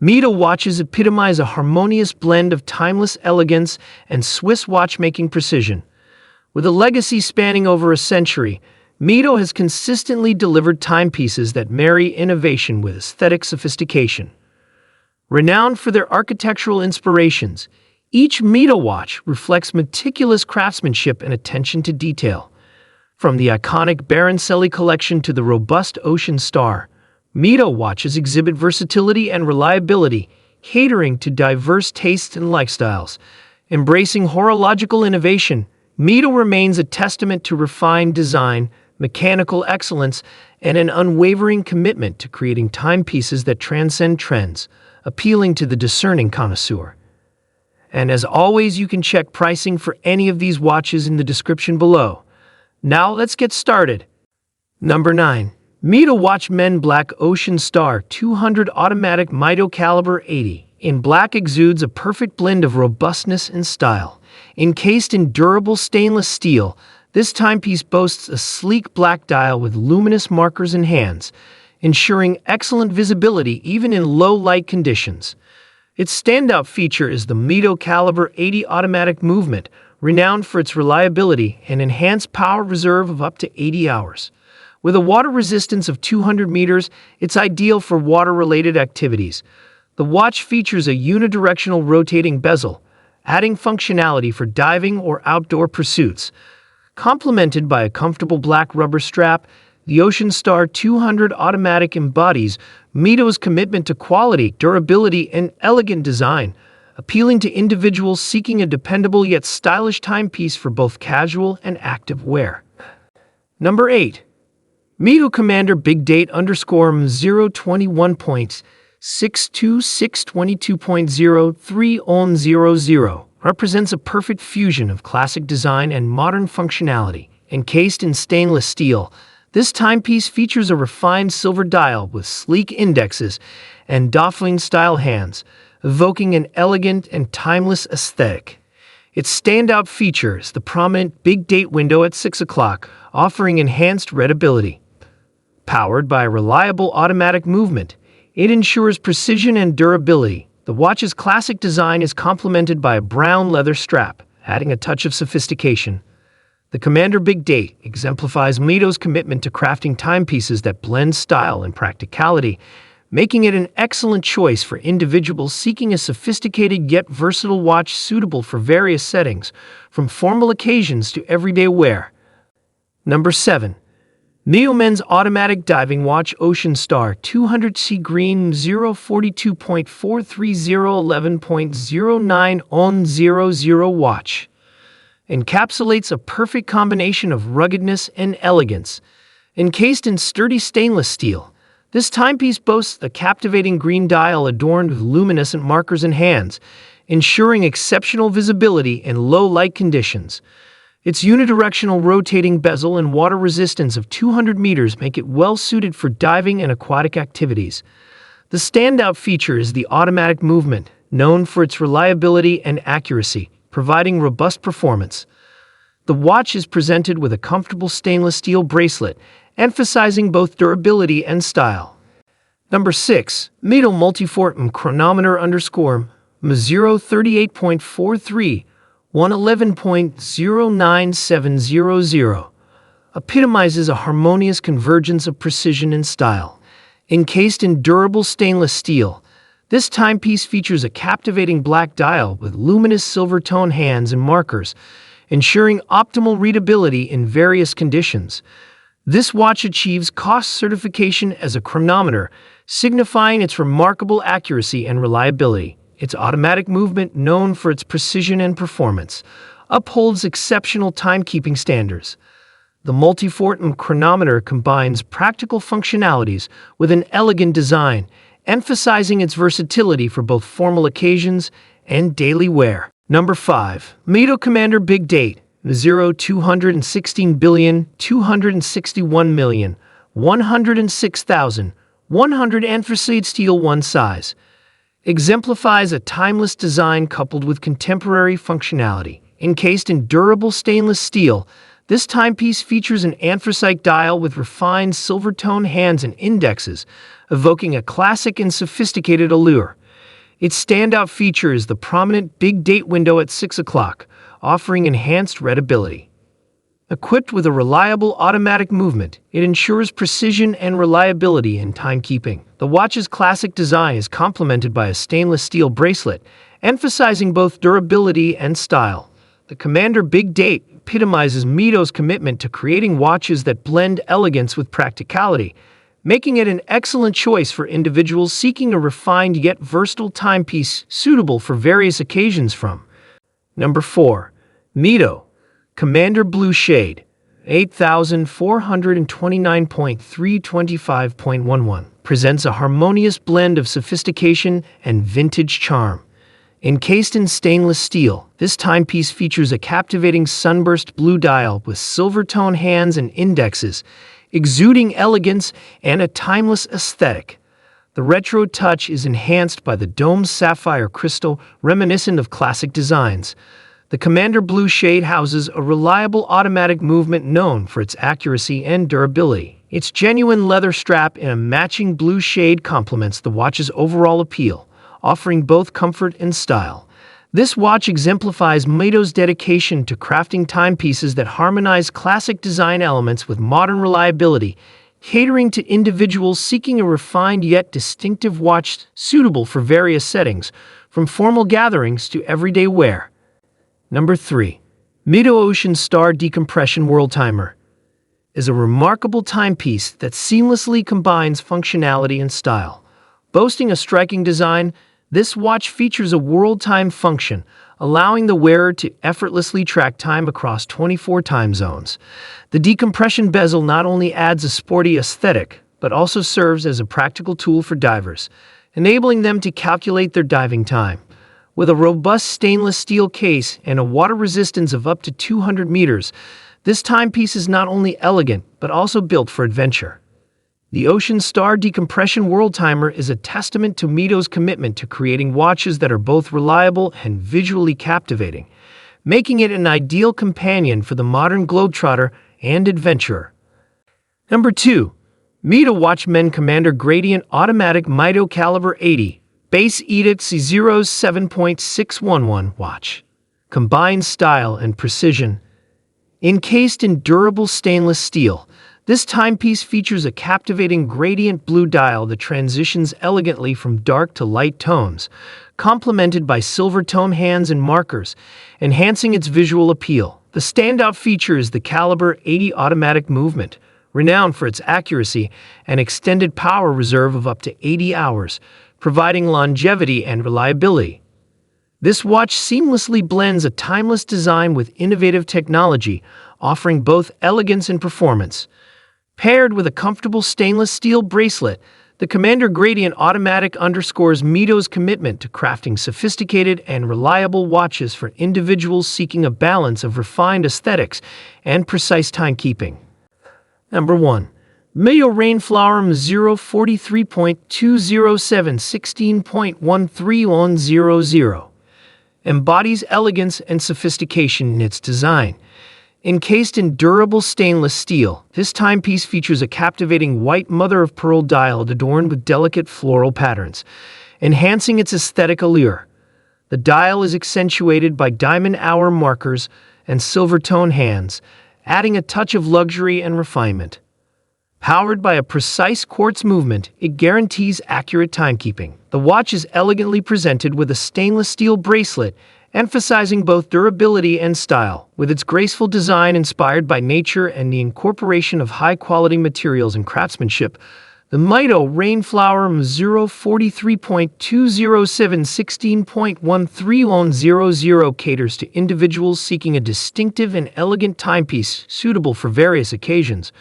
Mido watches epitomize a harmonious blend of timeless elegance and Swiss watchmaking precision. With a legacy spanning over a century, Mido has consistently delivered timepieces that marry innovation with aesthetic sophistication. Renowned for their architectural inspirations, each Mido watch reflects meticulous craftsmanship and attention to detail. From the iconic Baroncelli collection to the robust Ocean Star, Mido watches exhibit versatility and reliability, catering to diverse tastes and lifestyles. Embracing horological innovation, Mido remains a testament to refined design, mechanical excellence, and an unwavering commitment to creating timepieces that transcend trends, appealing to the discerning connoisseur. And as always, you can check pricing for any of these watches in the description below. Now let's get started. Number 9. Mido Watch Men Black Ocean Star 200 Automatic Mido Caliber 80. In black exudes a perfect blend of robustness and style. Encased in durable stainless steel, this timepiece boasts a sleek black dial with luminous markers and hands, ensuring excellent visibility even in low-light conditions. Its standout feature is the Mido Caliber 80 automatic movement, renowned for its reliability and enhanced power reserve of up to 80 hours. With a water resistance of 200 meters, it's ideal for water-related activities. The watch features a unidirectional rotating bezel, adding functionality for diving or outdoor pursuits. Complemented by a comfortable black rubber strap, the Ocean Star 200 Automatic embodies Mido's commitment to quality, durability, and elegant design, appealing to individuals seeking a dependable yet stylish timepiece for both casual and active wear. Number 8. Mido Commander Big Date _M021.62622.03 on 00 represents a perfect fusion of classic design and modern functionality. Encased in stainless steel, this timepiece features a refined silver dial with sleek indexes and Dauphin-style hands, evoking an elegant and timeless aesthetic. Its standout feature is the prominent Big Date window at 6 o'clock, offering enhanced readability. Powered by a reliable automatic movement, it ensures precision and durability. The watch's classic design is complemented by a brown leather strap, adding a touch of sophistication. The Commander Big Date exemplifies Mido's commitment to crafting timepieces that blend style and practicality, making it an excellent choice for individuals seeking a sophisticated yet versatile watch suitable for various settings, from formal occasions to everyday wear. Number 7. Mido Men's Automatic Diving Watch Ocean Star 200 Sea Green 042.43011.09 on 00 watch. Encapsulates a perfect combination of ruggedness and elegance. Encased in sturdy stainless steel, this timepiece boasts a captivating green dial adorned with luminescent markers and hands, ensuring exceptional visibility in low-light conditions. Its unidirectional rotating bezel and water resistance of 200 meters make it well-suited for diving and aquatic activities. The standout feature is the automatic movement, known for its reliability and accuracy, providing robust performance. The watch is presented with a comfortable stainless steel bracelet, emphasizing both durability and style. Number 6. Mido Multifort chronometer _M038.43 111.09700 epitomizes a harmonious convergence of precision and style. Encased in durable stainless steel, this timepiece features a captivating black dial with luminous silver tone hands and markers, ensuring optimal readability in various conditions. This watch achieves COSC certification as a chronometer, signifying its remarkable accuracy and reliability. Its automatic movement, known for its precision and performance, upholds exceptional timekeeping standards. The Multifort chronometer combines practical functionalities with an elegant design, emphasizing its versatility for both formal occasions and daily wear. Number 5. Mido Commander Big Date 261,261,106,100 anthracite steel 1 size. Exemplifies a timeless design coupled with contemporary functionality. Encased in durable stainless steel, this timepiece features an anthracite dial with refined silver-tone hands and indexes, evoking a classic and sophisticated allure. Its standout feature is the prominent big date window at 6 o'clock, offering enhanced readability. Equipped with a reliable automatic movement, it ensures precision and reliability in timekeeping. The watch's classic design is complemented by a stainless steel bracelet, emphasizing both durability and style. The Commander Big Date epitomizes Mido's commitment to creating watches that blend elegance with practicality, making it an excellent choice for individuals seeking a refined yet versatile timepiece suitable for various occasions from. Number 4. Mido Commander Blue Shade 8429.325.11 presents a harmonious blend of sophistication and vintage charm. Encased in stainless steel, this timepiece features a captivating sunburst blue dial with silver tone hands and indexes, exuding elegance and a timeless aesthetic. The retro touch is enhanced by the domed sapphire crystal reminiscent of classic designs. The Commander Blue Shade houses a reliable automatic movement known for its accuracy and durability. Its genuine leather strap in a matching blue shade complements the watch's overall appeal, offering both comfort and style. This watch exemplifies Mido's dedication to crafting timepieces that harmonize classic design elements with modern reliability, catering to individuals seeking a refined yet distinctive watch suitable for various settings, from formal gatherings to everyday wear. Number 3. Mido Ocean Star Decompression World Timer is a remarkable timepiece that seamlessly combines functionality and style. Boasting a striking design, this watch features a world time function, allowing the wearer to effortlessly track time across 24 time zones. The decompression bezel not only adds a sporty aesthetic, but also serves as a practical tool for divers, enabling them to calculate their diving time. With a robust stainless steel case and a water resistance of up to 200 meters, this timepiece is not only elegant, but also built for adventure. The Ocean Star Decompression World Timer is a testament to Mido's commitment to creating watches that are both reliable and visually captivating, making it an ideal companion for the modern globetrotter and adventurer. Number 2. Mido Watchman Commander Gradient Automatic Mido Caliber 80 Base Edict C0's 7.611 watch. Combines style and precision. Encased in durable stainless steel, this timepiece features a captivating gradient blue dial that transitions elegantly from dark to light tones, complemented by silver tone hands and markers, enhancing its visual appeal. The standout feature is the Caliber 80 automatic movement, renowned for its accuracy and extended power reserve of up to 80 hours, providing longevity and reliability. This watch seamlessly blends a timeless design with innovative technology, offering both elegance and performance. Paired with a comfortable stainless steel bracelet, the Commander Gradient Automatic underscores Mido's commitment to crafting sophisticated and reliable watches for individuals seeking a balance of refined aesthetics and precise timekeeping. Number 1. Mido Rainflower M043.20716.131100 embodies elegance and sophistication in its design. Encased in durable stainless steel, this timepiece features a captivating white mother-of-pearl dial adorned with delicate floral patterns, enhancing its aesthetic allure. The dial is accentuated by diamond hour markers and silver tone hands, adding a touch of luxury and refinement. Powered by a precise quartz movement, it guarantees accurate timekeeping. The watch is elegantly presented with a stainless steel bracelet, emphasizing both durability and style. With its graceful design inspired by nature and the incorporation of high-quality materials and craftsmanship, the Mido Rainflower M043.20716.131100 caters to individuals seeking a distinctive and elegant timepiece suitable for various occasions,